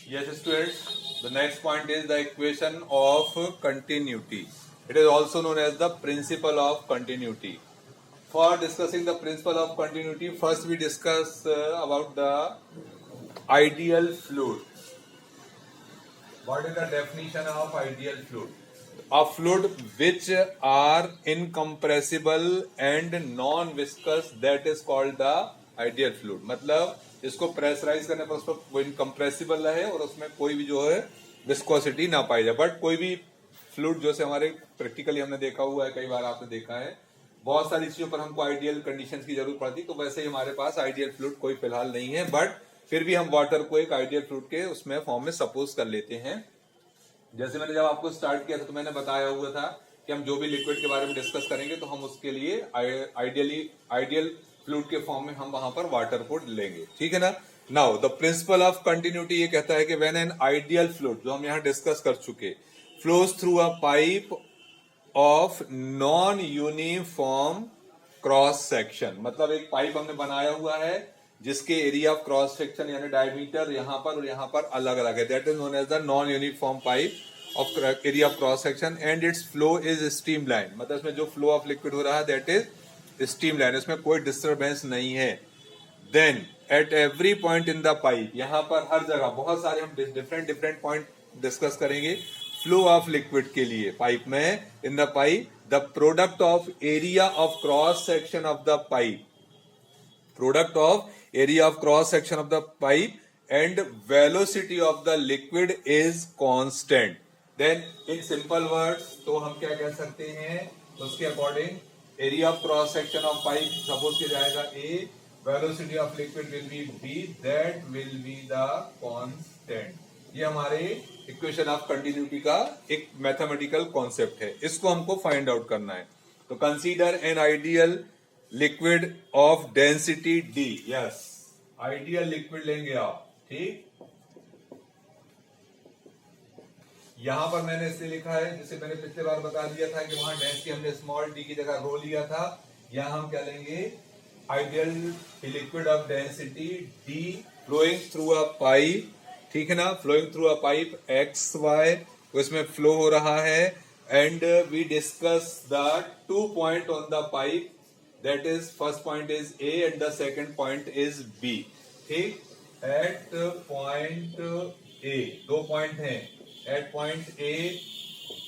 Yes, students. The next point is the equation of continuity. It is also known as the principle of continuity. For discussing the principle of continuity, first we discuss about the ideal fluid. What is the definition of ideal fluid? A fluid which are incompressible and non-viscous, that is called the ideal fluid. मतलब इसको pressurise करने पर उस पर वो incompressible रहे और उसमें कोई भी जो है विस्कोसिटी ना पाई जाए. बट कोई भी फ्लूइड जो से हमारे प्रैक्टिकली हमने देखा हुआ है, कई बार आपने देखा है, बहुत सारी चीजों पर हमको आइडियल कंडीशंस की जरूरत पड़ती. तो वैसे ही हमारे पास आइडियल फ्लूइड कोई फिलहाल नहीं है, बट फिर भी हम वाटर को एक आइडियल फ्लूइड के उसमें फॉर्म में सपोज कर लेते हैं. जैसे मैंने जब आपको स्टार्ट किया था तो मैंने बताया हुआ था कि हम जो भी लिक्विड के बारे में डिस्कस करेंगे तो हम उसके लिए आइडियल फ्लूइड के फॉर्म में हम वहां पर वाटर को लेंगे. ठीक है ना. Now the principle of continuity ये कहता है कि व्हेन एन आइडियल फ्लूइड, जो हम यहाँ डिस्कस कर चुके, flows through a pipe of non uniform cross section, मतलब एक पाइप हमने बनाया हुआ है जिसके एरिया ऑफ क्रॉस सेक्शन यानी डायमीटर यहाँ पर और यहाँ पर अलग अलग है. That is known as the non uniform pipe of area of cross section and its flow is streamline. मतलब इसमें जो फ्लो ऑफ लिक्विड हो रहा है दैट इज स्ट्रीमलाइन, इसमें कोई डिस्टर्बेंस नहीं है. Then at every point in the pipe, यहाँ पर हर जगह बहुत सारे हम डिफरेंट पॉइंट डिस्कस करेंगे फ्लो ऑफ लिक्विड के लिए पाइप में. In the pipe the product of area of cross section of the pipe, product of area of cross section of the pipe and velocity of the liquid is constant. Then in simple words तो हम क्या कह सकते हैं, उसके according area of cross section of pipe suppose किया जाएगा A, velocity of liquid will be B, that will be the constant. ये हमारे इक्वेशन ऑफ कंटिन्यूटी का एक मैथमेटिकल कॉन्सेप्ट है, इसको हमको फाइंड आउट करना है. तो consider an ideal liquid of density D. Yes, ideal liquid लेंगे आप. ठीक, यहां पर मैंने इसलिए लिखा है, जैसे मैंने पिछले बार बता दिया था कि वहां डेंसिटी हमने स्मॉल d की जगह रो लिया था. यहां हम क्या लेंगे, ideal liquid of density D flowing through a pipe. ठीक है ना, flowing through a pipe XY, उसमें फ्लो हो रहा है. And we discuss the 2 point on the pipe, that is first point is A and the second point is B. ठीक, at point A, 2 point हैं. at point A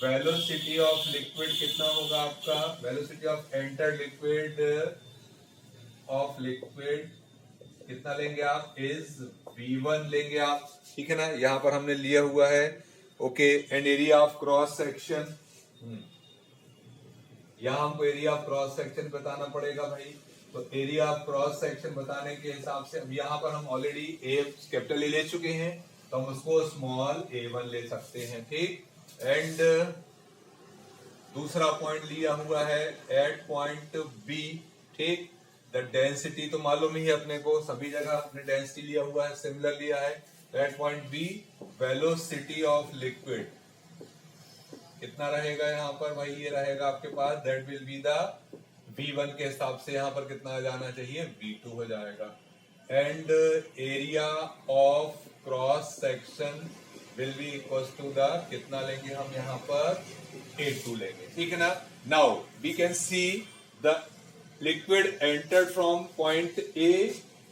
velocity of liquid कितना होगा आपका, velocity of entered liquid कितना लेंगे आप, is V1 लेंगे आप. ठीक है ना, यहां पर हमने लिया हुआ है. Okay, and area of cross section, यहां हमको एरिया ऑफ क्रॉस सेक्शन बताना पड़ेगा भाई. तो एरिया ऑफ क्रॉस सेक्शन बताने के हिसाब से अब यहां पर हम ऑलरेडी ए कैपिटल ए ले चुके हैं तो हम उसको स्मॉल A1 ले सकते हैं. ठीक, एंड दूसरा पॉइंट लिया हुआ है एट पॉइंट बी. ठीक, द डेंसिटी तो मालूम ही है अपने को, सभी जगह अपने डेंसिटी लिया हुआ है, सिमिलर लिया है. At point B velocity of liquid कितना रहेगा यहाँ पर भाई, ये रहेगा आपके पास, that will be the V1 के हिसाब से यहाँ पर कितना आ जाना चाहिए, V2 हो जाएगा. And area of cross section will be equal to the कितना लेंगे हम यहाँ पर, A2 लेंगे. ठीक है ना. Now we can see the liquid entered from point A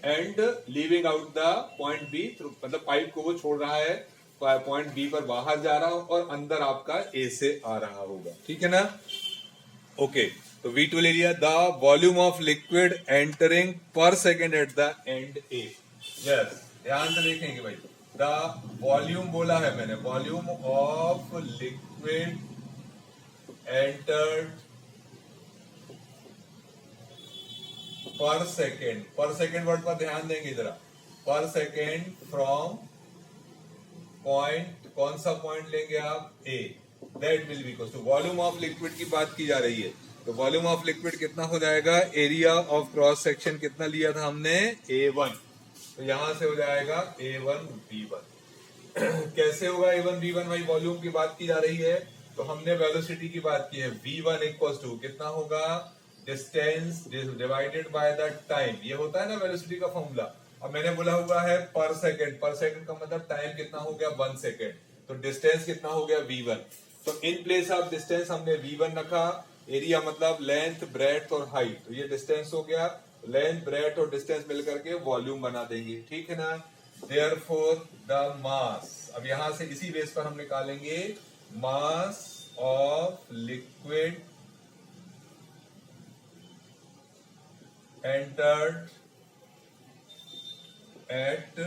and leaving out the point B, मतलब पाइप को वो छोड़ रहा है, पॉइंट बी पर बाहर जा रहा हो और अंदर आपका ए से आ रहा होगा. ठीक है ना. ओके, तो V2 ले लिया. The volume of liquid entering per second at the end A. Yes, ध्यान से देखेंगे भाई, द वॉल्यूम बोला है मैंने, volume of liquid entered per second word पर ध्यान देंगे जरा. पर सेकेंड फ्रॉम पॉइंट, कौन सा पॉइंट लेंगे आप, A. That will be equal to, volume of liquid की बात की जा रही है तो वॉल्यूम ऑफ लिक्विड कितना हो जाएगा, एरिया ऑफ क्रॉस सेक्शन कितना लिया था हमने, A1. तो यहां से हो जाएगा A1 B1. कैसे होगा A1 B1 भाई, वॉल्यूम की बात की जा रही है तो हमने वेलोसिटी की बात की है. V1 इक्वल टू कितना होगा, distance divided by the time. ये होता है ना वेलोसिटी का फॉर्मूला. अब मैंने बोला हुआ है पर सेकंड का मतलब टाइम कितना हो गया 1 सेकंड, तो डिस्टेंस कितना हो गया v1। तो इन प्लेस ऑफ डिस्टेंस हमने v1 रखा, एरिया मतलब लेंथ ब्रेड्थ और हाइट, तो ये डिस्टेंस हो गया, लेंथ ब्रेड्थ और डिस्टेंस मिलकर के वॉल्यूम बना देंगे, ठीक है ना। देयरफॉर द मास, अब यहां से इसी बेस पर हम निकालेंगे mass of liquid entered at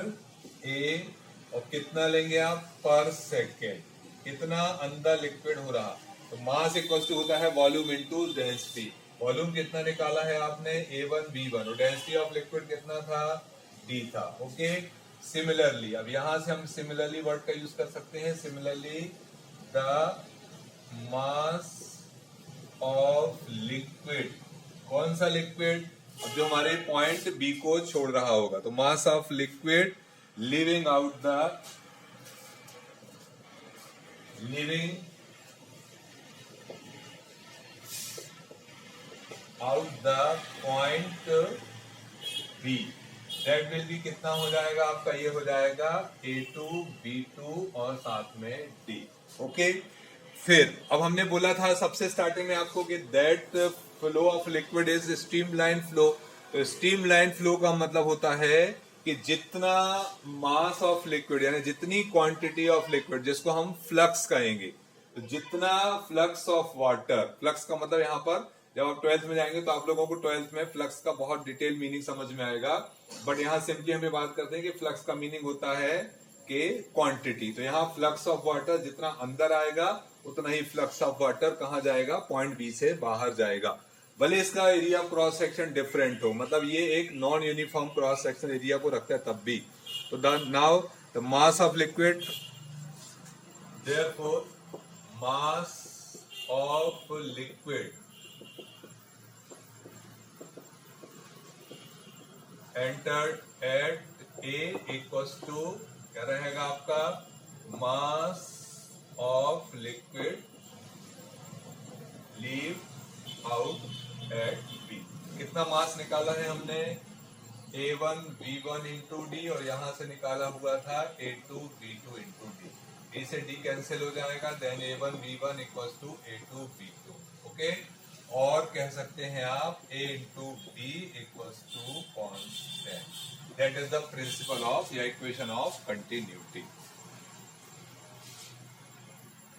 A, और कितना लेंगे आप पर सेकेंड, कितना अंदर लिक्विड हो रहा, तो मास इक्वल टू होता है वॉल्यूम इनटू डेंसिटी। वॉल्यूम कितना निकाला है आपने A1 B1, और डेंसिटी ऑफ लिक्विड कितना था D था। ओके, सिमिलरली अब यहां से हम सिमिलरली वर्ड का यूज कर सकते हैं, similarly the mass of liquid, कौन सा लिक्विड, अब जो हमारे पॉइंट बी को छोड़ रहा होगा, तो mass of liquid living out the point B, that will be कितना हो जाएगा आपका, ये हो जाएगा A2 B2 और साथ में D। ओके, फिर अब हमने बोला था सबसे स्टार्टिंग में आपको कि that flow of liquid is streamline flow. तो स्ट्रीमलाइन फ्लो का मतलब होता है कि जितना मास ऑफ लिक्विड यानी जितनी क्वांटिटी ऑफ लिक्विड, जिसको हम फ्लक्स कहेंगे, तो जितना फ्लक्स ऑफ वाटर, फ्लक्स का मतलब यहाँ पर जब आप 12th में जाएंगे तो आप लोगों को 12th में फ्लक्स का बहुत डिटेल मीनिंग समझ में आएगा, बट यहाँ सिंपली हमें बात करते हैं कि फ्लक्स का मीनिंग होता है कि क्वांटिटी। तो यहाँ फ्लक्स ऑफ वाटर जितना अंदर आएगा उतना ही फ्लक्स ऑफ वाटर कहाँ जाएगा, पॉइंट बी से बाहर जाएगा, भले इसका एरिया क्रॉस सेक्शन डिफरेंट हो, मतलब ये एक non uniform cross section area को रखता है तब भी। तो now the mass of liquid, therefore mass of liquid entered at A equals to, क्या रहेगा आपका, mass of liquid leave out at B. कितना मास निकाला है हमने, A1 B1 इंटू डी, और यहां से निकाला हुआ था A2 B2 into D, D से डी कैंसिल हो जाएगा, then A1 B1 equals to A2 B2। Okay, और कह सकते हैं आप A into B equals to constant. That is the principle of या इक्वेशन ऑफ कंटिन्यूटी।